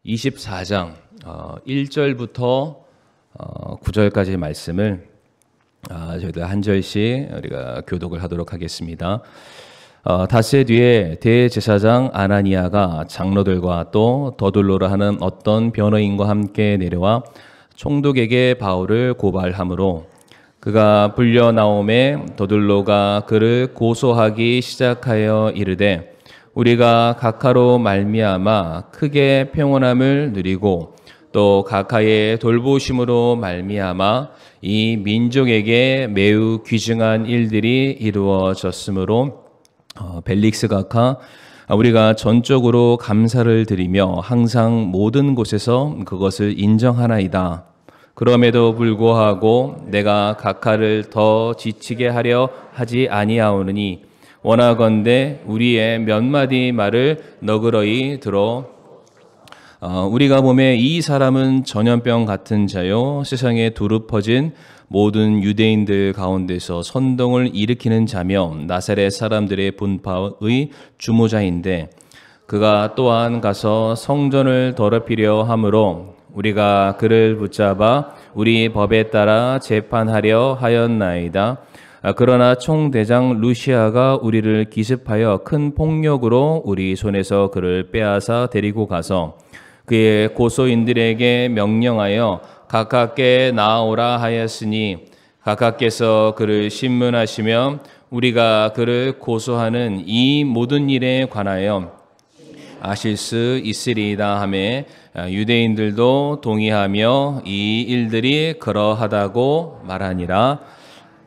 24장 1절부터 9절까지의 말씀을 저희들 한 절씩 우리가 교독을 하도록 하겠습니다. 닷새 뒤에 대제사장 아나니아가 장로들과 또 더둘로라 하는 어떤 변호인과 함께 내려와 총독에게 바울을 고발하므로 그가 불려 나오매 더둘로가 그를 고소하기 시작하여 이르되 우리가 각하로 말미암아 크게 평온함을 누리고 또 각하의 돌보심으로 말미암아 이 민족에게 매우 귀중한 일들이 이루어졌으므로 벨릭스 각하 우리가 전적으로 감사를 드리며 항상 모든 곳에서 그것을 인정하나이다. 그럼에도 불구하고 내가 각하를 더 지치게 하려 하지 아니하오느니 원하건대 우리의 몇 마디 말을 너그러이 들어 우리가 보매 이 사람은 전염병 같은 자요 세상에 두루 퍼진 모든 유대인들 가운데서 선동을 일으키는 자며 나사렛 사람들의 분파의 주모자인데 그가 또한 가서 성전을 더럽히려 하므로 우리가 그를 붙잡아 우리 법에 따라 재판하려 하였나이다. 그러나 총대장 루시아가 우리를 기습하여 큰 폭력으로 우리 손에서 그를 빼앗아 데리고 가서 그의 고소인들에게 명령하여 각하께 나아오라 하였으니 각하께서 그를 신문하시며 우리가 그를 고소하는 이 모든 일에 관하여 아실 수 있으리이다 하매 유대인들도 동의하며 이 일들이 그러하다고 말하니라.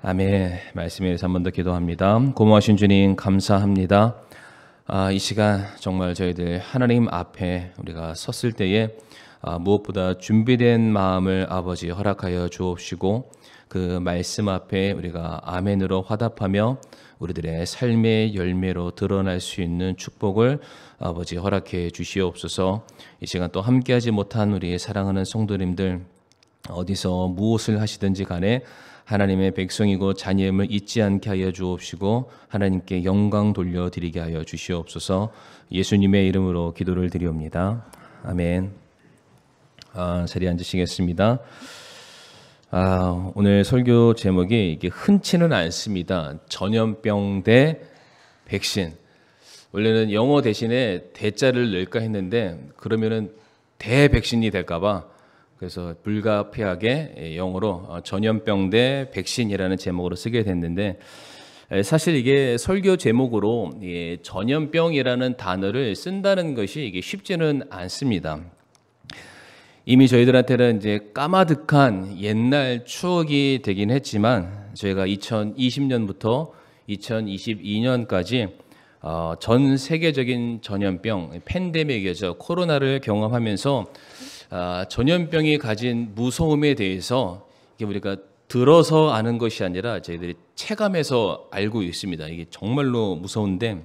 아멘. 말씀에 대해서 한 번 더 기도합니다. 고마우신 주님 감사합니다. 이 시간 정말 저희들 하나님 앞에 우리가 섰을 때에 무엇보다 준비된 마음을 아버지 허락하여 주옵시고 그 말씀 앞에 우리가 아멘으로 화답하며 우리들의 삶의 열매로 드러날 수 있는 축복을 아버지 허락해 주시옵소서. 이 시간 또 함께하지 못한 우리의 사랑하는 성도님들 어디서 무엇을 하시든지 간에 하나님의 백성이고 자녀임을 잊지 않게 하여 주옵시고 하나님께 영광 돌려드리게 하여 주시옵소서. 예수님의 이름으로 기도를 드리옵니다. 아멘. 자리에 앉으시겠습니다. 오늘 설교 제목이 이게 흔치는 않습니다. 전염병 대 백신. 원래는 영어 대신에 대자를 넣을까 했는데 그러면은 대백신이 될까봐 그래서 불가피하게 영어로 전염병 대 백신이라는 제목으로 쓰게 됐는데 사실 이게 설교 제목으로 전염병이라는 단어를 쓴다는 것이 이게 쉽지는 않습니다. 이미 저희들한테는 이제 까마득한 옛날 추억이 되긴 했지만 저희가 2020년부터 2022년까지 전 세계적인 전염병 팬데믹이죠. 코로나를 경험하면서 전염병이 가진 무서움에 대해서 이게 우리가 들어서 아는 것이 아니라 저희들이 체감해서 알고 있습니다. 이게 정말로 무서운데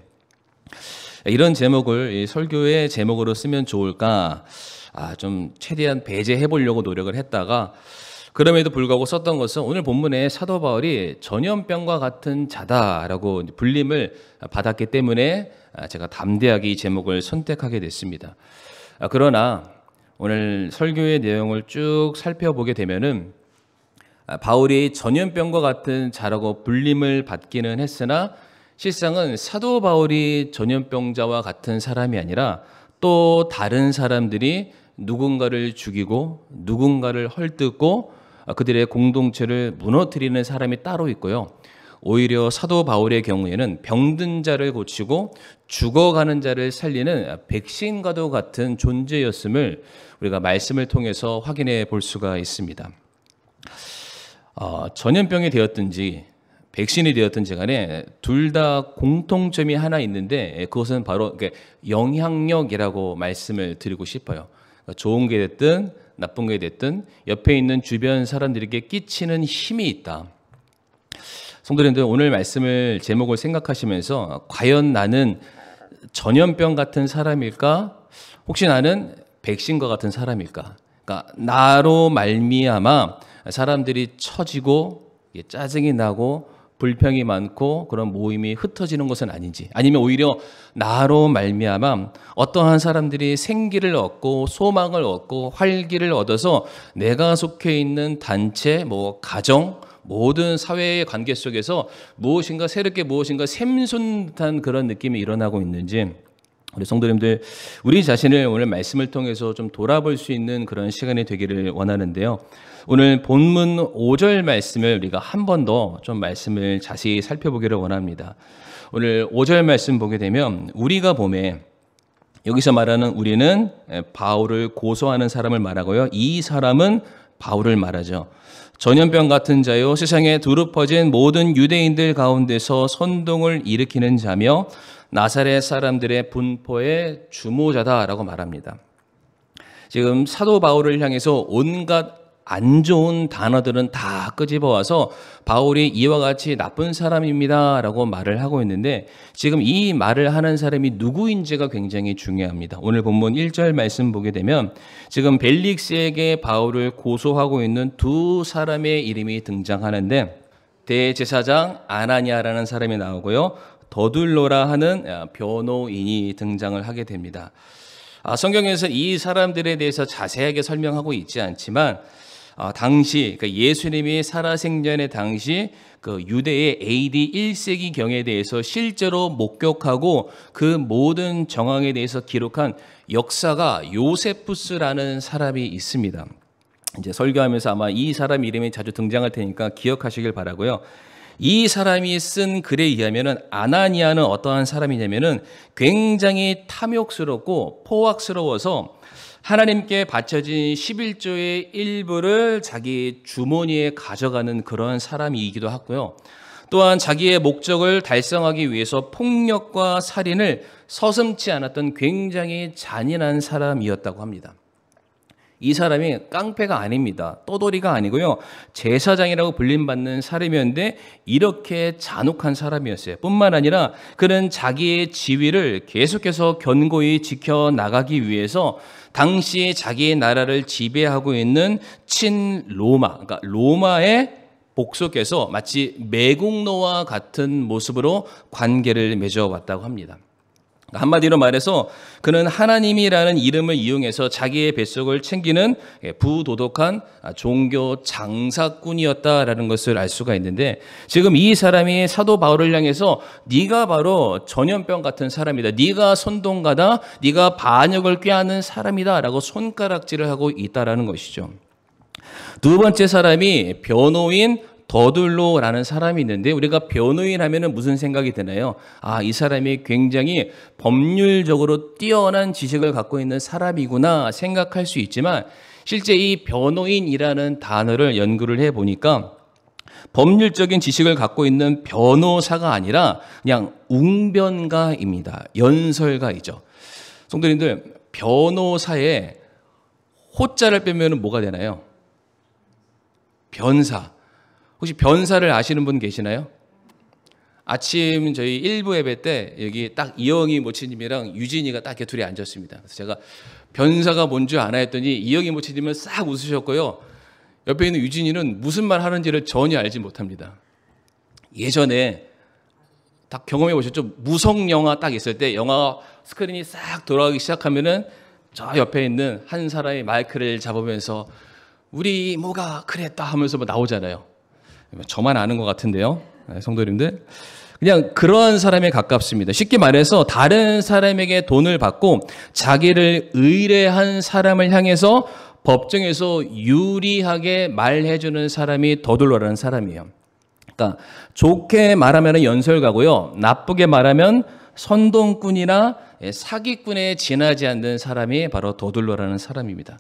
이런 제목을 설교의 제목으로 쓰면 좋을까 좀 최대한 배제해 보려고 노력을 했다가 그럼에도 불구하고 썼던 것은 오늘 본문에 사도 바울이 전염병과 같은 자다라고 불림을 받았기 때문에 제가 담대하게 이 제목을 선택하게 됐습니다. 그러나 오늘 설교의 내용을 쭉 살펴보게 되면은 바울이 전염병과 같은 자라고 불림을 받기는 했으나 실상은 사도 바울이 전염병자와 같은 사람이 아니라 또 다른 사람들이 누군가를 죽이고 누군가를 헐뜯고 그들의 공동체를 무너뜨리는 사람이 따로 있고요. 오히려 사도 바울의 경우에는 병든 자를 고치고 죽어가는 자를 살리는 백신과도 같은 존재였음을 우리가 말씀을 통해서 확인해 볼 수가 있습니다. 전염병이 되었든지 백신이 되었든지 간에 둘 다 공통점이 하나 있는데 그것은 바로 영향력이라고 말씀을 드리고 싶어요. 좋은 게 됐든 나쁜 게 됐든 옆에 있는 주변 사람들에게 끼치는 힘이 있다. 성도님들 오늘 말씀을 제목을 생각하시면서 과연 나는 전염병 같은 사람일까? 혹시 나는 백신과 같은 사람일까? 그러니까 나로 말미암아 사람들이 처지고 짜증이 나고 불평이 많고 그런 모임이 흩어지는 것은 아닌지, 아니면 오히려 나로 말미암아 어떠한 사람들이 생기를 얻고 소망을 얻고 활기를 얻어서 내가 속해 있는 단체, 가정, 모든 사회의 관계 속에서 무엇인가 새롭게 무엇인가 샘솟는 그런 느낌이 일어나고 있는지, 우리 성도님들, 우리 자신을 오늘 말씀을 통해서 좀 돌아볼 수 있는 그런 시간이 되기를 원하는데요. 오늘 본문 5절 말씀을 우리가 한 번 더 좀 말씀을 자세히 살펴보기를 원합니다. 오늘 5절 말씀 보게 되면 우리가 봄에, 여기서 말하는 우리는 바울을 고소하는 사람을 말하고요. 이 사람은 바울을 말하죠. 전염병 같은 자요, 세상에 두루 퍼진 모든 유대인들 가운데서 선동을 일으키는 자며 나사렛 사람들의 분포의 주모자다라고 말합니다. 지금 사도 바울을 향해서 온갖 안 좋은 단어들은 다 끄집어와서 바울이 이와 같이 나쁜 사람입니다 라고 말을 하고 있는데, 지금 이 말을 하는 사람이 누구인지가 굉장히 중요합니다. 오늘 본문 1절 말씀 보게 되면 지금 벨릭스에게 바울을 고소하고 있는 두 사람의 이름이 등장하는데, 대제사장 아나니아라는 사람이 나오고요, 더둘로라 하는 변호인이 등장을 하게 됩니다. 성경에서 이 사람들에 대해서 자세하게 설명하고 있지 않지만, 당시, 그러니까 예수님이 살아생전의 당시 그 유대의 AD 1세기 경에 대해서 실제로 목격하고 그 모든 정황에 대해서 기록한 역사가 요세푸스라는 사람이 있습니다. 이제 설교하면서 아마 이 사람 이름이 자주 등장할 테니까 기억하시길 바라고요. 이 사람이 쓴 글에 의하면은 아나니아는 어떠한 사람이냐면은 굉장히 탐욕스럽고 포악스러워서 하나님께 바쳐진 11조의 일부를 자기 주머니에 가져가는 그런 사람이기도 하고요. 또한 자기의 목적을 달성하기 위해서 폭력과 살인을 서슴지 않았던 굉장히 잔인한 사람이었다고 합니다. 이 사람이 깡패가 아닙니다. 떠돌이가 아니고요, 제사장이라고 불림받는 사람이었는데 이렇게 잔혹한 사람이었어요. 뿐만 아니라 그는 자기의 지위를 계속해서 견고히 지켜나가기 위해서 당시 자기의 나라를 지배하고 있는 친로마, 그러니까 로마의 복속에서 마치 매국노와 같은 모습으로 관계를 맺어왔다고 합니다. 한마디로 말해서 그는 하나님이라는 이름을 이용해서 자기의 뱃속을 챙기는 부도덕한 종교 장사꾼이었다라는 것을 알 수가 있는데, 지금 이 사람이 사도 바울을 향해서 네가 바로 전염병 같은 사람이다, 네가 선동가다, 네가 반역을 꾀하는 사람이다 라고 손가락질을 하고 있다라는 것이죠. 두 번째 사람이 변호인 더둘로라는 사람이 있는데, 우리가 변호인 하면은 무슨 생각이 드나요? 이 사람이 굉장히 법률적으로 뛰어난 지식을 갖고 있는 사람이구나 생각할 수 있지만, 실제 이 변호인이라는 단어를 연구를 해보니까 법률적인 지식을 갖고 있는 변호사가 아니라 그냥 웅변가입니다. 연설가이죠. 성도님들, 변호사에 호자를 빼면 뭐가 되나요? 변사. 혹시 변사를 아시는 분 계시나요? 아침 저희 1부 예배 때 여기 딱 이영희 모치님이랑 유진이가 딱 이렇게 둘이 앉았습니다. 그래서 제가 변사가 뭔지 아나 했더니 이영희 모치님은 싹 웃으셨고요, 옆에 있는 유진이는 무슨 말 하는지를 전혀 알지 못합니다. 예전에 딱 경험해 보셨죠? 무성 영화 딱 있을 때 영화 스크린이 싹 돌아가기 시작하면은 저 옆에 있는 한 사람이 마이크를 잡으면서 우리 뭐가 그랬다 하면서 나오잖아요. 저만 아는 것 같은데요, 성도님들. 그냥 그런 사람에 가깝습니다. 쉽게 말해서 다른 사람에게 돈을 받고 자기를 의뢰한 사람을 향해서 법정에서 유리하게 말해주는 사람이 더둘로라는 사람이에요. 그러니까 좋게 말하면 연설가고요, 나쁘게 말하면 선동꾼이나 사기꾼에 지나지 않는 사람이 바로 더둘로라는 사람입니다.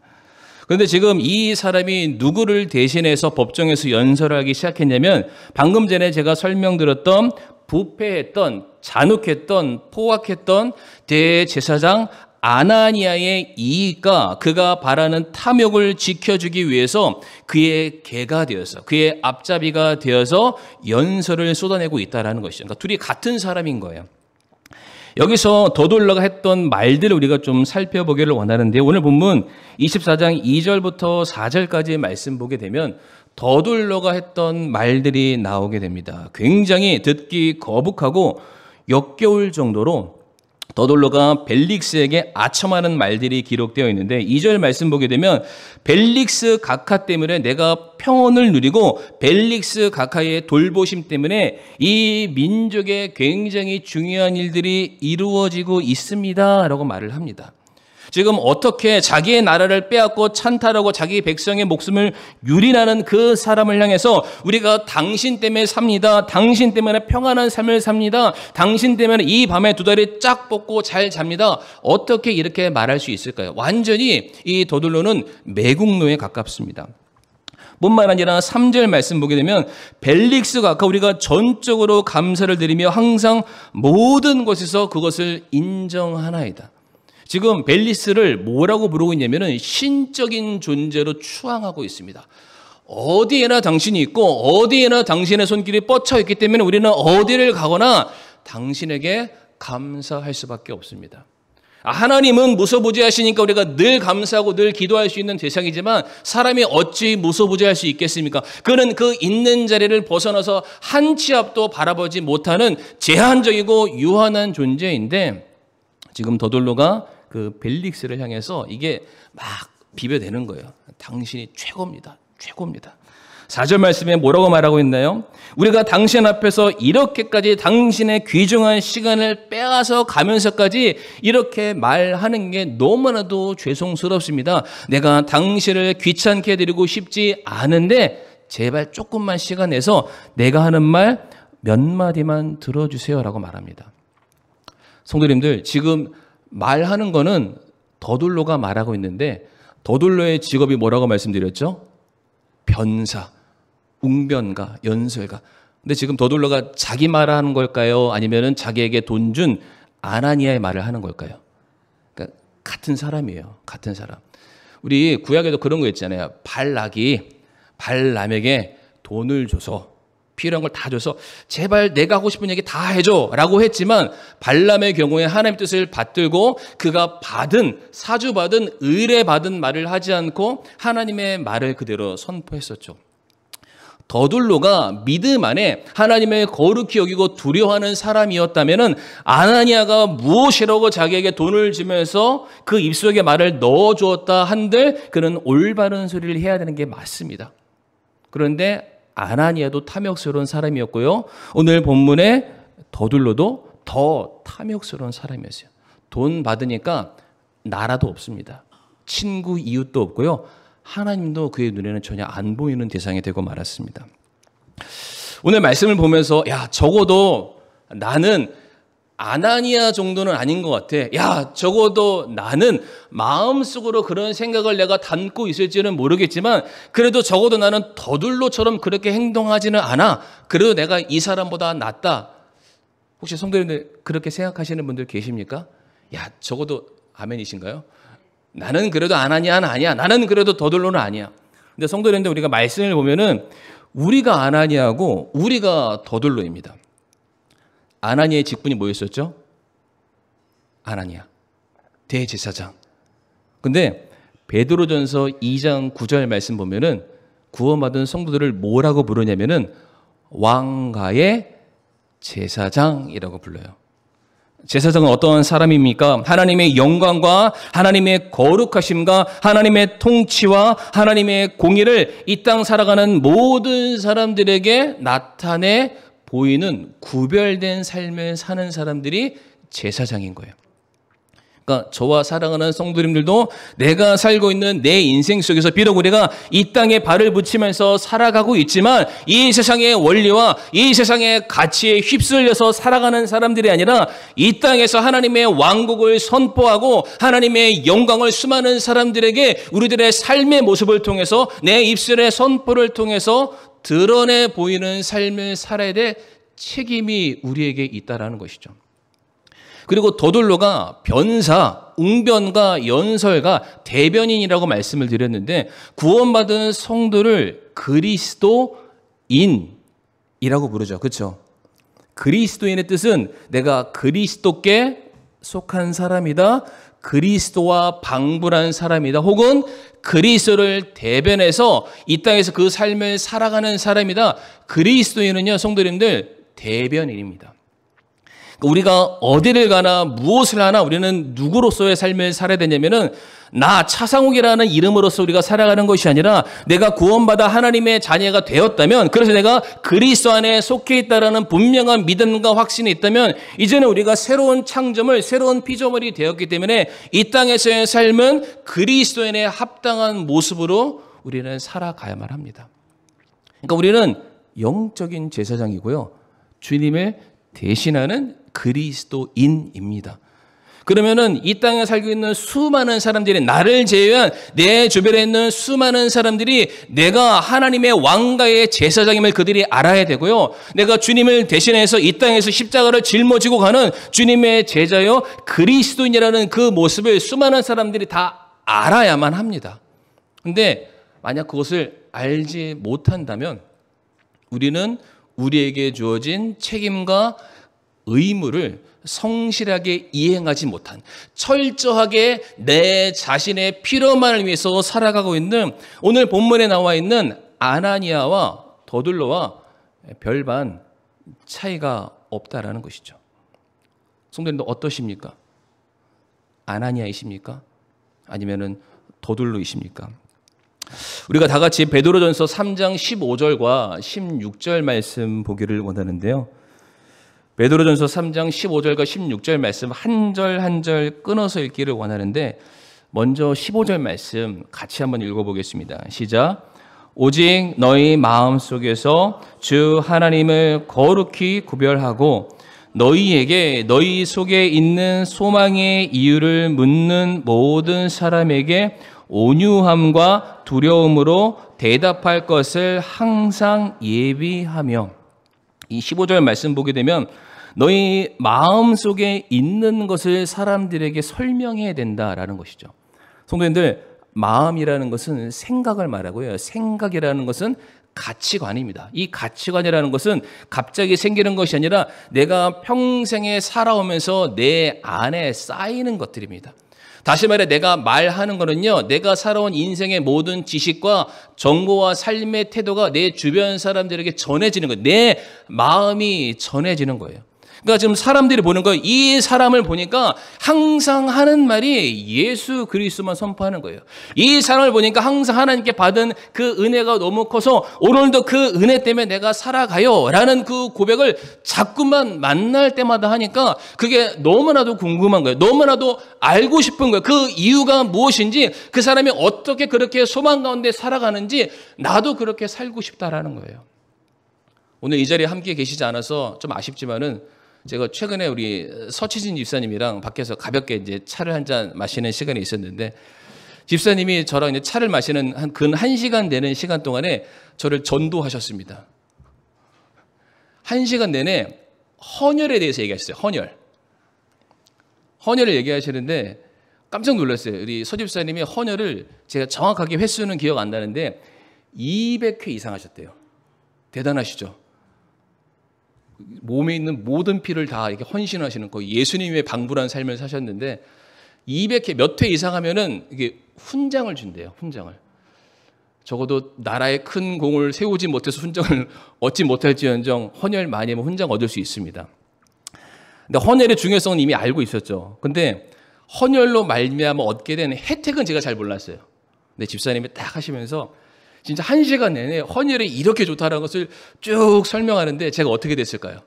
그런데 지금 이 사람이 누구를 대신해서 법정에서 연설하기 시작했냐면, 방금 전에 제가 설명드렸던 부패했던, 잔혹했던, 포악했던 대제사장 아나니아의 이익과 그가 바라는 탐욕을 지켜주기 위해서 그의 개가 되어서, 그의 앞잡이가 되어서 연설을 쏟아내고 있다는 것이죠. 그러니까 둘이 같은 사람인 거예요. 여기서 더둘로가 했던 말들을 우리가 좀 살펴보기를 원하는데, 오늘 본문 24장 2절부터 4절까지의 말씀 보게 되면 더둘러가 했던 말들이 나오게 됩니다. 굉장히 듣기 거북하고 역겨울 정도로 더둘러가 벨릭스에게 아첨하는 말들이 기록되어 있는데 2절 말씀 보게 되면 벨릭스 각하 때문에 내가 평온을 누리고 벨릭스 각하의 돌보심 때문에 이 민족에 굉장히 중요한 일들이 이루어지고 있습니다 라고 말을 합니다. 지금 어떻게 자기의 나라를 빼앗고 찬탈하고 자기 백성의 목숨을 유린하는 그 사람을 향해서 우리가 당신 때문에 삽니다. 당신 때문에 평안한 삶을 삽니다. 당신 때문에 이 밤에 두 다리 쫙 뻗고 잘 잡니다. 어떻게 이렇게 말할 수 있을까요? 완전히 이 더둘러는 매국노에 가깝습니다. 뿐만 아니라 3절 말씀 보게 되면 벨릭스가 아까 우리가 전적으로 감사를 드리며 항상 모든 곳에서 그것을 인정하나이다. 지금 벨리스를 뭐라고 부르고 있냐면은 신적인 존재로 추앙하고 있습니다. 어디에나 당신이 있고 어디에나 당신의 손길이 뻗쳐 있기 때문에 우리는 어디를 가거나 당신에게 감사할 수밖에 없습니다. 하나님은 무소부재하시니까 우리가 늘 감사하고 늘 기도할 수 있는 대상이지만 사람이 어찌 무소부재할 수 있겠습니까? 그는 그 있는 자리를 벗어나서 한 치 앞도 바라보지 못하는 제한적이고 유한한 존재인데 지금 더둘러가 그 벨릭스를 향해서 이게 막 비벼대는 거예요. 당신이 최고입니다. 최고입니다. 4절 말씀에 뭐라고 말하고 있나요? 우리가 당신 앞에서 이렇게까지 당신의 귀중한 시간을 빼앗아 가면서까지 이렇게 말하는 게 너무나도 죄송스럽습니다. 내가 당신을 귀찮게 해드리고 싶지 않은데 제발 조금만 시간 내서 내가 하는 말 몇 마디만 들어주세요 라고 말합니다. 성도님들, 지금 말하는 거는 더둘러가 말하고 있는데 더둘러의 직업이 뭐라고 말씀드렸죠? 변사, 웅변가, 연설가. 근데 지금 더둘러가 자기 말하는 걸까요? 아니면은 자기에게 돈 준 아나니아의 말을 하는 걸까요? 그러니까 같은 사람이에요. 같은 사람. 우리 구약에도 그런 거 있잖아요. 발람에게 돈을 줘서 필요한 걸 다 줘서 제발 내가 하고 싶은 얘기 다 해줘 라고 했지만 발람의 경우에 하나님의 뜻을 받들고 그가 사주받은 의뢰받은 말을 하지 않고 하나님의 말을 그대로 선포했었죠. 더둘러가 믿음 안에 하나님의 거룩히 여기고 두려워하는 사람이었다면 아나니아가 무엇이라고 자기에게 돈을 주면서 그 입속에 말을 넣어주었다 한들 그는 올바른 소리를 해야 되는 게 맞습니다. 그런데 아나니아도 탐욕스러운 사람이었고요. 오늘 본문에 더둘러도 더 탐욕스러운 사람이었어요. 돈 받으니까 나라도 없습니다. 친구, 이웃도 없고요. 하나님도 그의 눈에는 전혀 안 보이는 대상이 되고 말았습니다. 오늘 말씀을 보면서 적어도 나는 아나니아 정도는 아닌 것 같아. 적어도 나는 마음속으로 그런 생각을 내가 담고 있을지는 모르겠지만 그래도 적어도 나는 더둘러처럼 그렇게 행동하지는 않아. 그래도 내가 이 사람보다 낫다. 혹시 성도님들 그렇게 생각하시는 분들 계십니까? 적어도 아멘이신가요? 나는 그래도 아나니아는 아니야. 나는 그래도 더둘러는 아니야. 근데 성도님들 우리가 말씀을 보면은 우리가 아나니아고 우리가 더둘러입니다. 아나니아의 직분이 뭐였었죠? 아나니아, 대제사장. 근데 베드로전서 2장 9절 말씀 보면은 구원받은 성도들을 뭐라고 부르냐면은 왕가의 제사장이라고 불러요. 제사장은 어떤 사람입니까? 하나님의 영광과 하나님의 거룩하심과 하나님의 통치와 하나님의 공의를 이 땅 살아가는 모든 사람들에게 나타내 보이는 구별된 삶을 사는 사람들이 제사장인 거예요. 그러니까 저와 사랑하는 성도님들도 내가 살고 있는 내 인생 속에서 비록 우리가 이 땅에 발을 붙이면서 살아가고 있지만 이 세상의 원리와 이 세상의 가치에 휩쓸려서 살아가는 사람들이 아니라 이 땅에서 하나님의 왕국을 선포하고 하나님의 영광을 수많은 사람들에게 우리들의 삶의 모습을 통해서 내 입술의 선포를 통해서 드러내 보이는 삶을 살아야 될 책임이 우리에게 있다라는 것이죠. 그리고 더둘러가 변사, 웅변가, 연설가, 대변인이라고 말씀을 드렸는데 구원받은 성도를 그리스도인이라고 부르죠. 그렇죠? 그리스도인의 뜻은 내가 그리스도께 속한 사람이다. 그리스도와 방불한 사람이다. 혹은 그리스도를 대변해서 이 땅에서 그 삶을 살아가는 사람이다. 그리스도인은요, 성도님들, 대변인입니다. 우리가 어디를 가나 무엇을 하나 우리는 누구로서의 삶을 살아야 되냐면은 나 차상욱이라는 이름으로서 우리가 살아가는 것이 아니라 내가 구원받아 하나님의 자녀가 되었다면, 그래서 내가 그리스도 안에 속해 있다라는 분명한 믿음과 확신이 있다면 이제는 우리가 새로운 창조물, 새로운 피조물이 되었기 때문에 이 땅에서의 삶은 그리스도인에 합당한 모습으로 우리는 살아가야만 합니다. 그러니까 우리는 영적인 제사장이고요, 주님을 대신하는 그리스도인입니다. 그러면은 이 땅에 살고 있는 수많은 사람들이, 나를 제외한 내 주변에 있는 수많은 사람들이 내가 하나님의 왕가의 제사장임을 그들이 알아야 되고요, 내가 주님을 대신해서 이 땅에서 십자가를 짊어지고 가는 주님의 제자요 그리스도인이라는 그 모습을 수많은 사람들이 다 알아야만 합니다. 그런데 만약 그것을 알지 못한다면 우리는 우리에게 주어진 책임과 의무를 성실하게 이행하지 못한, 철저하게 내 자신의 필요만을 위해서 살아가고 있는, 오늘 본문에 나와 있는 아나니아와 더둘로와 별반 차이가 없다라는 것이죠. 성도님들 어떠십니까? 아나니아이십니까? 아니면은 더둘로이십니까? 우리가 다 같이 베드로전서 3장 15절과 16절 말씀 보기를 원하는데요. 베드로전서 3장 15절과 16절 말씀 한 절 한 절 끊어서 읽기를 원하는데, 먼저 15절 말씀 같이 한번 읽어보겠습니다. 시작. 오직 너희 마음속에서 주 하나님을 거룩히 구별하고 너희에게 너희 속에 있는 소망의 이유를 묻는 모든 사람에게 온유함과 두려움으로 대답할 것을 항상 예비하며. 이 15절 말씀 보게 되면 너희 마음속에 있는 것을 사람들에게 설명해야 된다라는 것이죠. 성도님들, 마음이라는 것은 생각을 말하고요, 생각이라는 것은 가치관입니다. 이 가치관이라는 것은 갑자기 생기는 것이 아니라 내가 평생에 살아오면서 내 안에 쌓이는 것들입니다. 다시 말해 내가 말하는 거는요, 내가 살아온 인생의 모든 지식과 정보와 삶의 태도가 내 주변 사람들에게 전해지는 거예요. 내 마음이 전해지는 거예요. 그러니까 지금 사람들이 보는 거예요. 이 사람을 보니까 항상 하는 말이 예수 그리스도만 선포하는 거예요. 이 사람을 보니까 항상 하나님께 받은 그 은혜가 너무 커서 오늘도 그 은혜 때문에 내가 살아가요 라는 그 고백을 자꾸만 만날 때마다 하니까 그게 너무나도 궁금한 거예요. 너무나도 알고 싶은 거예요. 그 이유가 무엇인지, 그 사람이 어떻게 그렇게 소망 가운데 살아가는지 나도 그렇게 살고 싶다라는 거예요. 오늘 이 자리에 함께 계시지 않아서 좀 아쉽지만은, 제가 최근에 우리 서치진 집사님이랑 밖에서 가볍게 이제 차를 한 잔 마시는 시간이 있었는데, 집사님이 저랑 이제 차를 마시는 근 1시간 되는 시간 동안에 저를 전도하셨습니다. 1시간 내내 헌혈에 대해서 얘기하셨어요. 헌혈을 얘기하시는데 깜짝 놀랐어요. 우리 서 집사님이 헌혈을, 제가 정확하게 횟수는 기억 안 나는데 200회 이상 하셨대요. 대단하시죠? 몸에 있는 모든 피를 다 이렇게 헌신하시는, 거의 예수님의 방불한 삶을 사셨는데 200회 몇 회 이상 하면은 이게 훈장을 준대요. 훈장을. 적어도 나라의 큰 공을 세우지 못해서 훈장을 얻지 못할지언정 헌혈 많이 하면 훈장 얻을 수 있습니다. 근데 헌혈의 중요성은 이미 알고 있었죠. 근데 헌혈로 말미암아 얻게 된 혜택은 제가 잘 몰랐어요. 근데 집사님이 딱 하시면서 진짜 1시간 내내 헌혈이 이렇게 좋다는 것을 쭉 설명하는데 제가 어떻게 됐을까요?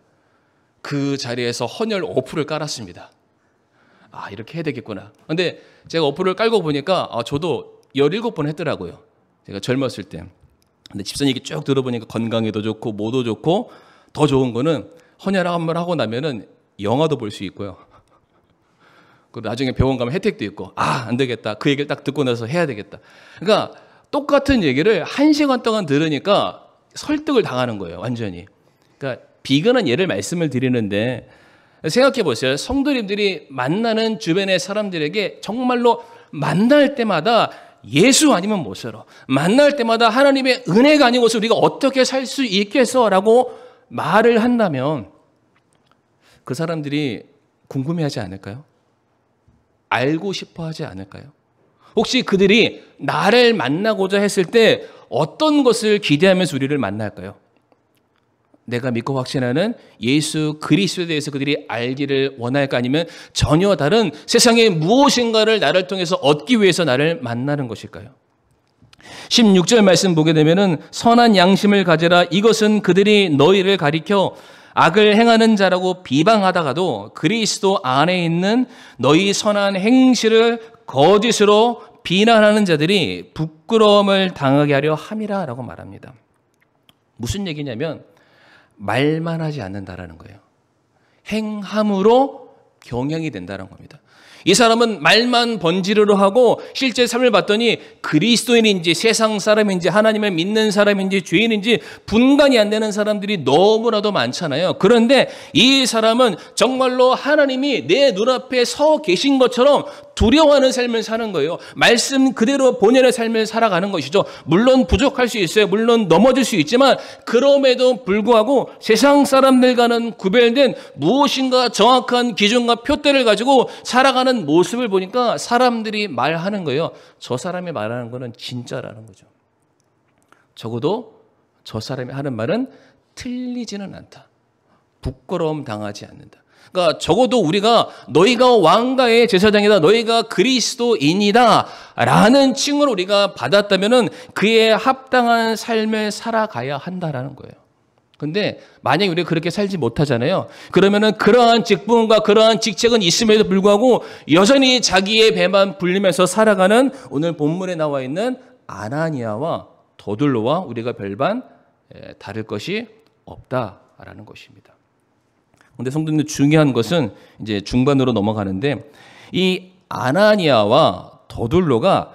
그 자리에서 헌혈 어플을 깔았습니다. 아, 이렇게 해야 되겠구나. 근데 제가 어플을 깔고 보니까 저도 17번 했더라고요. 제가 젊었을 때. 근데 집사님 얘기 쭉 들어보니까 건강에도 좋고 뭐도 좋고, 더 좋은 거는 헌혈 한번 하고 나면은 영화도 볼 수 있고요. 그리고 나중에 병원 가면 혜택도 있고, 안 되겠다. 그 얘기를 딱 듣고 나서 해야 되겠다. 그러니까 똑같은 얘기를 1시간 동안 들으니까 설득을 당하는 거예요. 완전히. 그러니까 비근한 예를 말씀을 드리는데, 생각해 보세요. 성도님들이 만나는 주변의 사람들에게 정말로 만날 때마다 예수 아니면 못 살아, 만날 때마다 하나님의 은혜가 아니고서 우리가 어떻게 살 수 있겠어라고 말을 한다면 그 사람들이 궁금해하지 않을까요? 알고 싶어 하지 않을까요? 혹시 그들이 나를 만나고자 했을 때 어떤 것을 기대하면서 우리를 만날까요? 내가 믿고 확신하는 예수 그리스도에 대해서 그들이 알기를 원할까? 아니면 전혀 다른 세상의 무엇인가를 나를 통해서 얻기 위해서 나를 만나는 것일까요? 16절 말씀 보게 되면은 선한 양심을 가져라. 이것은 그들이 너희를 가리켜 악을 행하는 자라고 비방하다가도 그리스도 안에 있는 너희 선한 행실을 거짓으로 비난하는 자들이 부끄러움을 당하게 하려 함이라 라고 말합니다. 무슨 얘기냐면 말만 하지 않는다라는 거예요. 행함으로 경영이 된다는 겁니다. 이 사람은 말만 번지르르 하고 실제 삶을 봤더니 그리스도인인지 세상 사람인지 하나님을 믿는 사람인지 죄인인지 분간이 안 되는 사람들이 너무나도 많잖아요. 그런데 이 사람은 정말로 하나님이 내 눈앞에 서 계신 것처럼 두려워하는 삶을 사는 거예요. 말씀 그대로 본연의 삶을 살아가는 것이죠. 물론 부족할 수 있어요. 물론 넘어질 수 있지만 그럼에도 불구하고 세상 사람들과는 구별된 무엇인가 정확한 기준과 표대를 가지고 살아가는 모습을 보니까 사람들이 말하는 거예요. 저 사람이 말하는 거는 진짜라는 거죠. 적어도 저 사람이 하는 말은 틀리지는 않다. 부끄러움 당하지 않는다. 그러니까 적어도 우리가 너희가 왕가의 제사장이다, 너희가 그리스도인이다 라는 칭을 우리가 받았다면 그에 합당한 삶을 살아가야 한다라는 거예요. 근데 만약에 우리가 그렇게 살지 못하잖아요. 그러면은 그러한 직분과 그러한 직책은 있음에도 불구하고 여전히 자기의 배만 불리면서 살아가는 오늘 본문에 나와 있는 아나니아와 더둘로와 우리가 별반 다를 것이 없다라는 것입니다. 근데 성도님들 중요한 것은 이제 중반으로 넘어가는데 이 아나니아와 더둘로가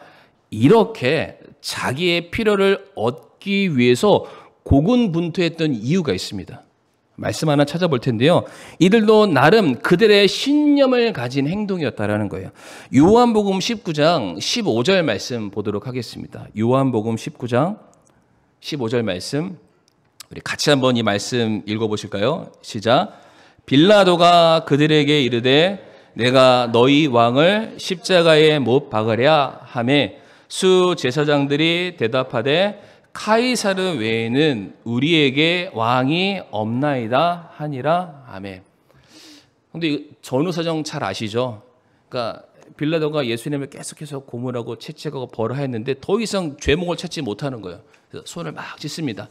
이렇게 자기의 필요를 얻기 위해서 고군분투했던 이유가 있습니다. 말씀 하나 찾아볼 텐데요. 이들도 나름 그들의 신념을 가진 행동이었다라는 거예요. 요한복음 19장 15절 말씀 보도록 하겠습니다. 요한복음 19장 15절 말씀 우리 같이 한번 이 말씀 읽어보실까요? 시작. 빌라도가 그들에게 이르되 내가 너희 왕을 십자가에 못 박으랴 하매 수 제사장들이 대답하되 카이사르 외에는 우리에게 왕이 없나이다 하니라. 아멘. 근데 전후사정 잘 아시죠? 그러니까 빌라도가 예수님을 계속해서 고문하고 채찍하고 벌하였는데 더 이상 죄목을 찾지 못하는 거예요. 그래서 손을 막 찢습니다.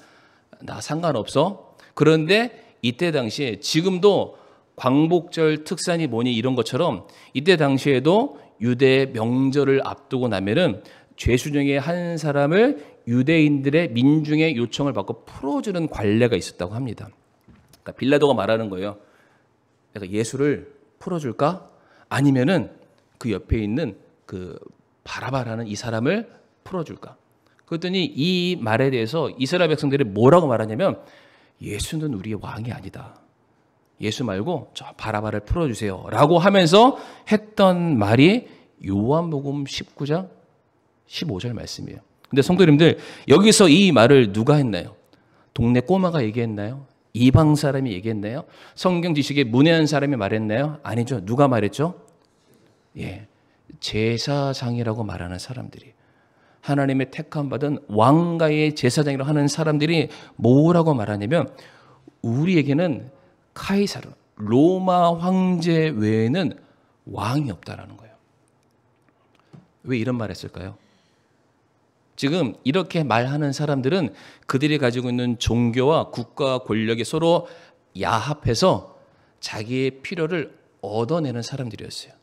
나 상관없어. 그런데 이때 당시에 지금도 광복절 특산이 뭐니 이런 것처럼 이때 당시에도 유대 명절을 앞두고 나면은 죄수 중에 한 사람을 유대인들의 민중의 요청을 받고 풀어주는 관례가 있었다고 합니다. 그러니까 빌라도가 말하는 거예요. 내가 예수를 풀어줄까? 아니면은 그 옆에 있는 그 바라바라는 이 사람을 풀어줄까? 그랬더니 이 말에 대해서 이스라엘 백성들이 뭐라고 말하냐면 예수는 우리의 왕이 아니다. 예수 말고 저 바라바를 풀어주세요. 라고 하면서 했던 말이 요한복음 19장 15절 말씀이에요. 근데 성도님들 여기서 이 말을 누가 했나요? 동네 꼬마가 얘기했나요? 이방 사람이 얘기했나요? 성경 지식에 문외한 사람이 말했나요? 아니죠. 누가 말했죠? 예, 제사장이라고 말하는 사람들이 하나님의 택함 받은 왕가의 제사장이라고 하는 사람들이 뭐라고 말하냐면 우리에게는 카이사르 로마 황제 외에는 왕이 없다라는 거예요. 왜 이런 말 했을까요? 지금 이렇게 말하는 사람들은 그들이 가지고 있는 종교와 국가 권력이 서로 야합해서 자기의 필요를 얻어내는 사람들이었어요.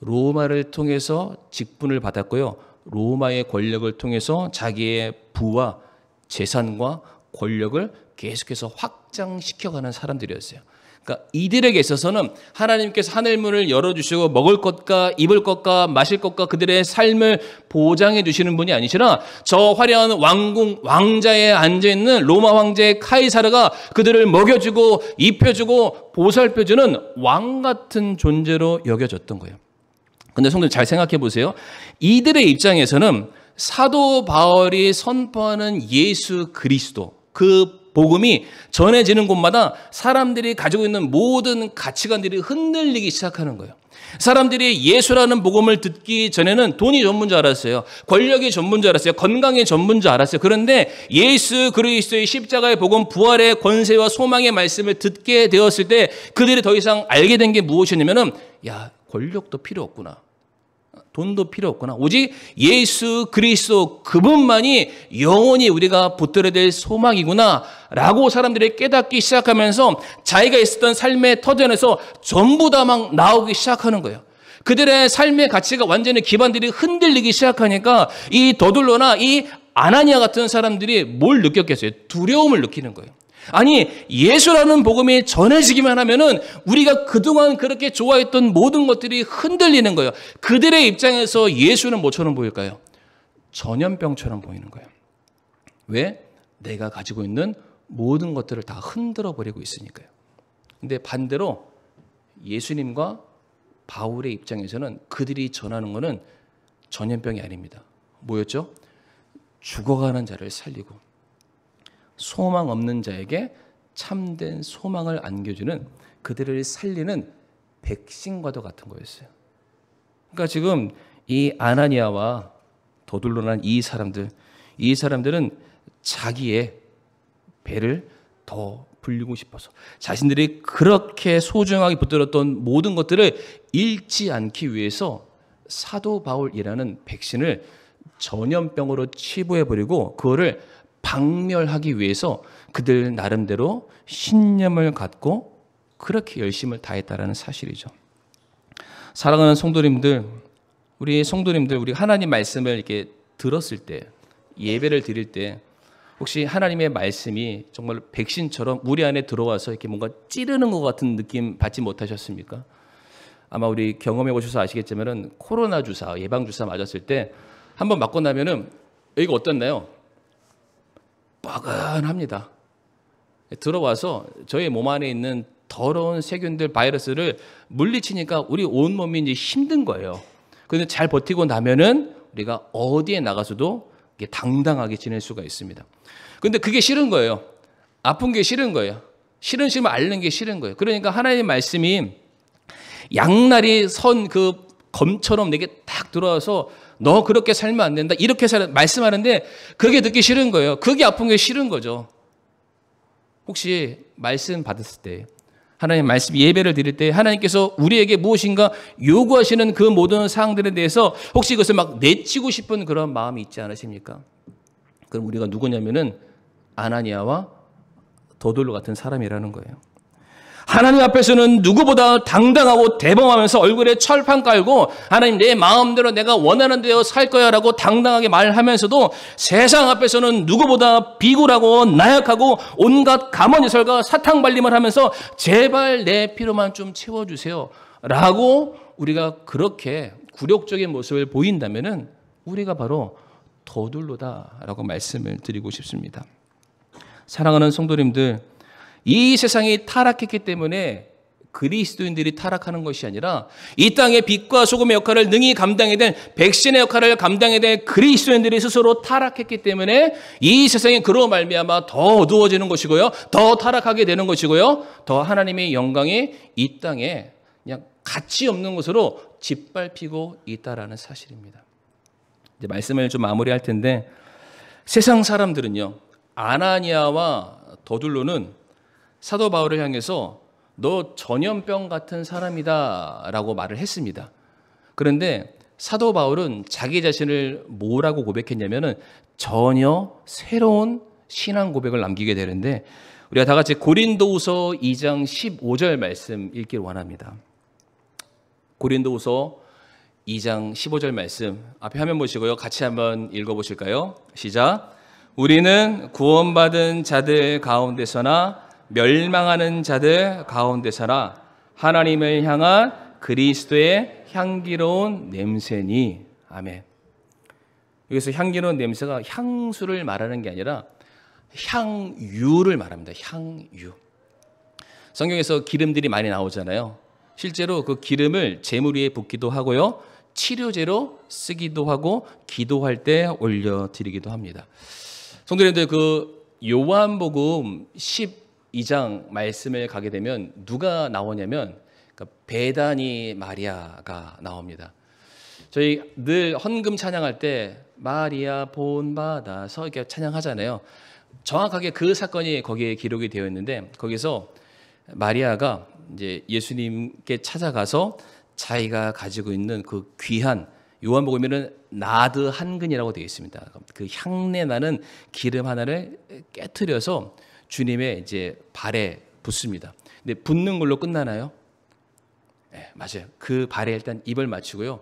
로마를 통해서 직분을 받았고요. 로마의 권력을 통해서 자기의 부와 재산과 권력을 계속해서 확장시켜가는 사람들이었어요. 그러니까 이들에게 있어서는 하나님께서 하늘문을 열어주시고 먹을 것과 입을 것과 마실 것과 그들의 삶을 보장해 주시는 분이 아니시라 저 화려한 왕궁 왕자에 앉아있는 로마 황제 카이사르가 그들을 먹여주고 입혀주고 보살펴주는 왕 같은 존재로 여겨졌던 거예요. 근데 성도님 잘 생각해 보세요. 이들의 입장에서는 사도 바울이 선포하는 예수 그리스도 그 복음이 전해지는 곳마다 사람들이 가지고 있는 모든 가치관들이 흔들리기 시작하는 거예요. 사람들이 예수라는 복음을 듣기 전에는 돈이 전부인 줄 알았어요. 권력이 전부인 줄 알았어요. 건강이 전부인 줄 알았어요. 그런데 예수 그리스도의 십자가의 복음, 부활의 권세와 소망의 말씀을 듣게 되었을 때 그들이 더 이상 알게 된 게 무엇이냐면은, 야, 권력도 필요 없구나. 돈도 필요 없구나. 오직 예수 그리스도 그분만이 영원히 우리가 붙들어야 될 소망이구나 라고 사람들이 깨닫기 시작하면서 자기가 있었던 삶의 터전에서 전부 다 막 나오기 시작하는 거예요. 그들의 삶의 가치가 완전히 기반들이 흔들리기 시작하니까 이 더둘로나 이 아나니아 같은 사람들이 뭘 느꼈겠어요? 두려움을 느끼는 거예요. 아니, 예수라는 복음이 전해지기만 하면은 우리가 그동안 그렇게 좋아했던 모든 것들이 흔들리는 거예요. 그들의 입장에서 예수는 뭐처럼 보일까요? 전염병처럼 보이는 거예요. 왜? 내가 가지고 있는 모든 것들을 다 흔들어 버리고 있으니까요. 근데 반대로 예수님과 바울의 입장에서는 그들이 전하는 것은 전염병이 아닙니다. 뭐였죠? 죽어가는 자를 살리고 소망 없는 자에게 참된 소망을 안겨주는, 그들을 살리는 백신과도 같은 거였어요. 그러니까 지금 이 아나니아와 더둘로난 이 사람들은 자기의 배를 더 불리고 싶어서 자신들이 그렇게 소중하게 붙들었던 모든 것들을 잃지 않기 위해서 사도 바울이라는 백신을 전염병으로 치부해버리고 그거를 박멸하기 위해서 그들 나름대로 신념을 갖고 그렇게 열심을 다했다라는 사실이죠. 사랑하는 성도님들, 우리 하나님 말씀을 이렇게 들었을 때, 예배를 드릴 때 혹시 하나님의 말씀이 정말 백신처럼 우리 안에 들어와서 이렇게 뭔가 찌르는 것 같은 느낌 받지 못하셨습니까? 아마 우리 경험해 보셔서 아시겠지만은 코로나 주사, 예방 주사 맞았을 때 한번 맞고 나면은 여기가 어떻나요? 뻐근합니다. 들어와서 저희 몸 안에 있는 더러운 세균들, 바이러스를 물리치니까 우리 온몸이 이제 힘든 거예요. 그런데 잘 버티고 나면은 우리가 어디에 나가서도 당당하게 지낼 수가 있습니다. 그런데 그게 싫은 거예요. 아픈 게 싫은 거예요. 싫은 앓는 게 싫은 거예요. 그러니까 하나님의 말씀이 양날이 선 그 검처럼 내게 딱 들어와서 너 그렇게 살면 안 된다, 이렇게 말씀하는데 그게 듣기 싫은 거예요. 그게 아픈 게 싫은 거죠. 혹시 말씀 받았을 때, 하나님 말씀 예배를 드릴 때 하나님께서 우리에게 무엇인가 요구하시는 그 모든 사항들에 대해서 혹시 그것을 막 내치고 싶은 그런 마음이 있지 않으십니까? 그럼 우리가 누구냐면은 아나니아와 더둘로 같은 사람이라는 거예요. 하나님 앞에서는 누구보다 당당하고 대범하면서 얼굴에 철판 깔고 하나님 내 마음대로 내가 원하는 대로 살 거야 라고 당당하게 말하면서도 세상 앞에서는 누구보다 비굴하고 나약하고 온갖 가만히설과 사탕발림을 하면서 제발 내 필요만 좀 채워주세요 라고 우리가 그렇게 굴욕적인 모습을 보인다면은 우리가 바로 더둘로다라고 말씀을 드리고 싶습니다. 사랑하는 성도님들, 이 세상이 타락했기 때문에 그리스도인들이 타락하는 것이 아니라 이 땅의 빛과 소금의 역할을 능히 감당해야 될, 백신의 역할을 감당해야 될 그리스도인들이 스스로 타락했기 때문에 이 세상이 그로 말미암아 더 어두워지는 것이고요, 더 타락하게 되는 것이고요, 더 하나님의 영광이 이 땅에 그냥 가치 없는 것으로 짓밟히고 있다라는 사실입니다. 이제 말씀을 좀 마무리할 텐데, 세상 사람들은요, 아나니아와 더둘로는 사도 바울을 향해서 너 전염병 같은 사람이다 라고 말을 했습니다. 그런데 사도 바울은 자기 자신을 뭐라고 고백했냐면은 전혀 새로운 신앙 고백을 남기게 되는데, 우리가 다 같이 고린도후서 2장 15절 말씀 읽길 원합니다. 고린도후서 2장 15절 말씀 앞에 화면 보시고요, 같이 한번 읽어보실까요? 시작. 우리는 구원받은 자들 가운데서나 멸망하는 자들 가운데서나 하나님을 향한 그리스도의 향기로운 냄새니. 아멘. 여기서 향기로운 냄새가 향수를 말하는 게 아니라 향유를 말합니다. 향유. 성경에서 기름들이 많이 나오잖아요. 실제로 그 기름을 제물 위에 붓기도 하고요, 치료제로 쓰기도 하고 기도할 때 올려드리기도 합니다. 성도님들, 그 요한복음 12장 말씀을 가게 되면 누가 나오냐면 그러니까 베다니 마리아가 나옵니다. 저희 늘 헌금 찬양할 때 마리아 본받아서 이렇게 찬양하잖아요. 정확하게 그 사건이 거기에 기록이 되어 있는데 거기서 마리아가 이제 예수님께 찾아가서 자기가 가지고 있는 그 귀한 요한복음에는 나드 한 근이라고 되어 있습니다. 그 향내 나는 기름 하나를 깨트려서 주님의 이제 발에 붓습니다. 근데 붓는 걸로 끝나나요? 네, 맞아요. 그 발에 일단 입을 맞추고요.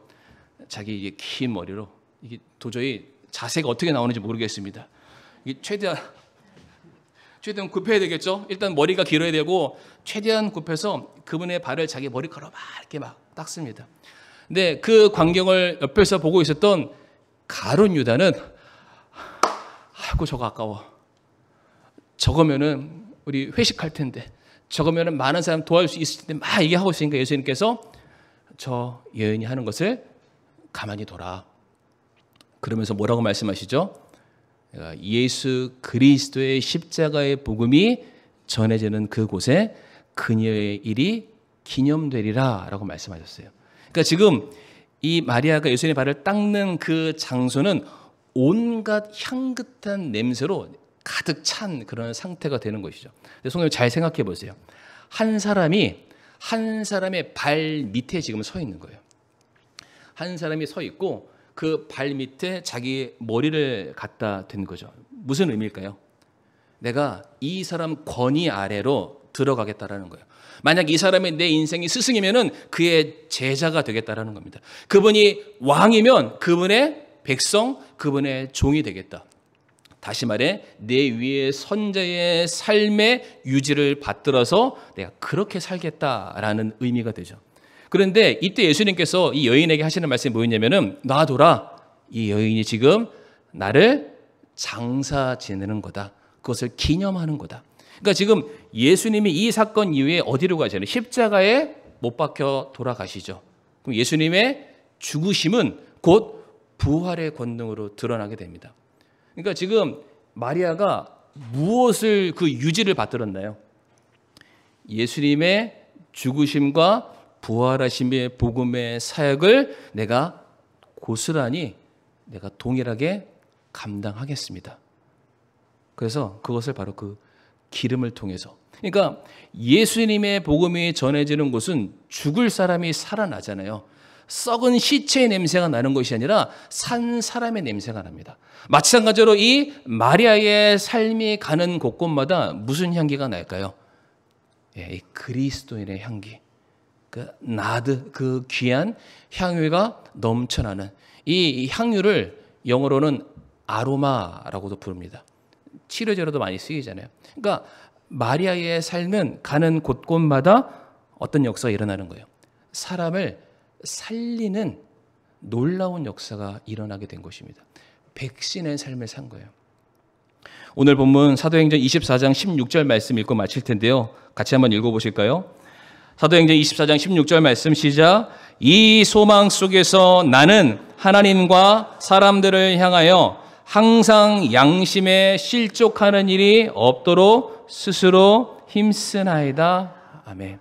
자기 이게 긴 머리로 이게 도저히 자세가 어떻게 나오는지 모르겠습니다. 이게 최대한 굽혀야 되겠죠. 일단 머리가 길어야 되고 최대한 굽혀서 그분의 발을 자기 머리카락으로 막 이렇게 막 닦습니다. 근데 그 광경을 옆에서 보고 있었던 가룟 유다는 아이고 저거 아까워. 저거면은 우리 회식할 텐데 저거면은 많은 사람 도와줄 수 있을 텐데 막 얘기하고 있으니까 예수님께서 저 여인이 하는 것을 가만히 둬라. 그러면서 뭐라고 말씀하시죠? 예수 그리스도의 십자가의 복음이 전해지는 그곳에 그녀의 일이 기념되리라 라고 말씀하셨어요. 그러니까 지금 이 마리아가 예수님의 발을 닦는 그 장소는 온갖 향긋한 냄새로 가득 찬 그런 상태가 되는 것이죠. 성도님 잘 생각해 보세요. 한 사람의 발 밑에 지금 서 있는 거예요. 한 사람이 서 있고 그 발 밑에 자기 머리를 갖다 댄 거죠. 무슨 의미일까요? 내가 이 사람 권위 아래로 들어가겠다라는 거예요. 만약 이 사람이 내 인생이 스승이면은 그의 제자가 되겠다라는 겁니다. 그분이 왕이면 그분의 백성, 그분의 종이 되겠다. 다시 말해 내 위에 선자의 삶의 유지를 받들어서 내가 그렇게 살겠다라는 의미가 되죠. 그런데 이때 예수님께서 이 여인에게 하시는 말씀이 뭐였냐면은 놔둬라. 이 여인이 지금 나를 장사 지내는 거다. 그것을 기념하는 거다. 그러니까 지금 예수님이 이 사건 이후에 어디로 가잖아요? 십자가에 못 박혀 돌아가시죠. 그럼 예수님의 죽으심은 곧 부활의 권능으로 드러나게 됩니다. 그러니까 지금 마리아가 무엇을 그 유지를 받들었나요? 예수님의 죽으심과 부활하심의 복음의 사역을 내가 고스란히 내가 동일하게 감당하겠습니다. 그래서 그것을 바로 그 기름을 통해서, 그러니까 예수님의 복음이 전해지는 곳은 죽을 사람이 살아나잖아요. 썩은 시체의 냄새가 나는 것이 아니라 산 사람의 냄새가 납니다. 마찬가지로 이 마리아의 삶이 가는 곳곳마다 무슨 향기가 날까요? 예, 이 그리스도인의 향기. 그 나드, 그 귀한 향유가 넘쳐나는 이 향유를 영어로는 아로마라고도 부릅니다. 치료제로도 많이 쓰이잖아요. 그러니까 마리아의 삶은 가는 곳곳마다 어떤 역사가 일어나는 거예요. 사람을 살리는 놀라운 역사가 일어나게 된 것입니다. 백신의 삶을 산 거예요. 오늘 본문 사도행전 24장 16절 말씀 읽고 마칠 텐데요. 같이 한번 읽어보실까요? 사도행전 24장 16절 말씀 시작. 이 소망 속에서 나는 하나님과 사람들을 향하여 항상 양심에 실족하는 일이 없도록 스스로 힘쓰나이다. 아멘.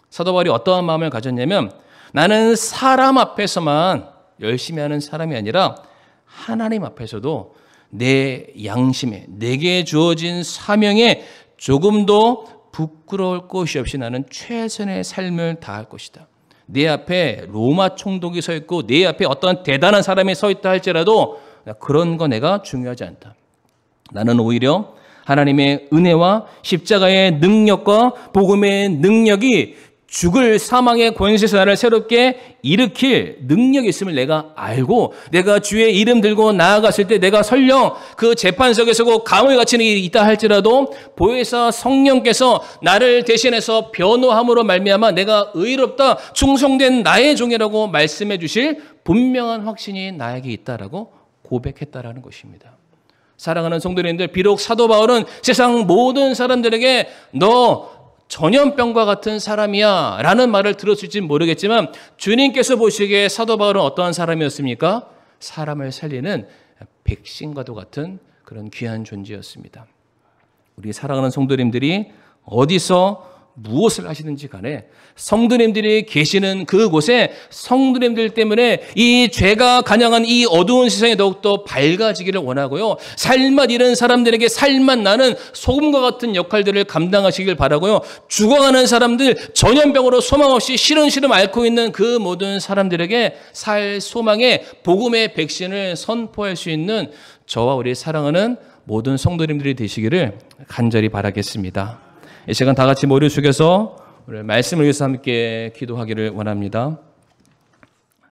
사도 바울이 어떠한 마음을 가졌냐면 나는 사람 앞에서만 열심히 하는 사람이 아니라 하나님 앞에서도 내 양심에, 내게 주어진 사명에 조금도 부끄러울 것이 없이 나는 최선의 삶을 다할 것이다. 내 앞에 로마 총독이 서 있고 내 앞에 어떤 대단한 사람이 서 있다 할지라도 그런 거 내가 중요하지 않다. 나는 오히려 하나님의 은혜와 십자가의 능력과 복음의 능력이 죽을 사망의 권세에서 나를 새롭게 일으킬 능력이 있음을 내가 알고 내가 주의 이름 들고 나아갔을 때 내가 설령 그 재판석에 서고 감옥에 갇히는 일이 있다 할지라도 보혜사 성령께서 나를 대신해서 변호함으로 말미암아 내가 의롭다 충성된 나의 종이라고 말씀해 주실 분명한 확신이 나에게 있다라고 고백했다라는 것입니다. 사랑하는 성도님들, 비록 사도 바울은 세상 모든 사람들에게 너 전염병과 같은 사람이야 라는 말을 들었을지 모르겠지만 주님께서 보시기에 사도 바울은 어떠한 사람이었습니까? 사람을 살리는 백신과도 같은 그런 귀한 존재였습니다. 우리 사랑하는 성도님들이 어디서 무엇을 하시든지 간에 성도님들이 계시는 그곳에 성도님들 때문에 이 죄가 간영한 이 어두운 세상이 더욱더 밝아지기를 원하고요. 살맛 잃은 사람들에게 살맛 나는 소금과 같은 역할들을 감당하시길 바라고요. 죽어가는 사람들, 전염병으로 소망 없이 시름시름 앓고 있는 그 모든 사람들에게 살 소망의 복음의 백신을 선포할 수 있는 저와 우리 사랑하는 모든 성도님들이 되시기를 간절히 바라겠습니다. 이 시간 다 같이 머리를 숙여서 오늘 말씀을 위해서 함께 기도하기를 원합니다.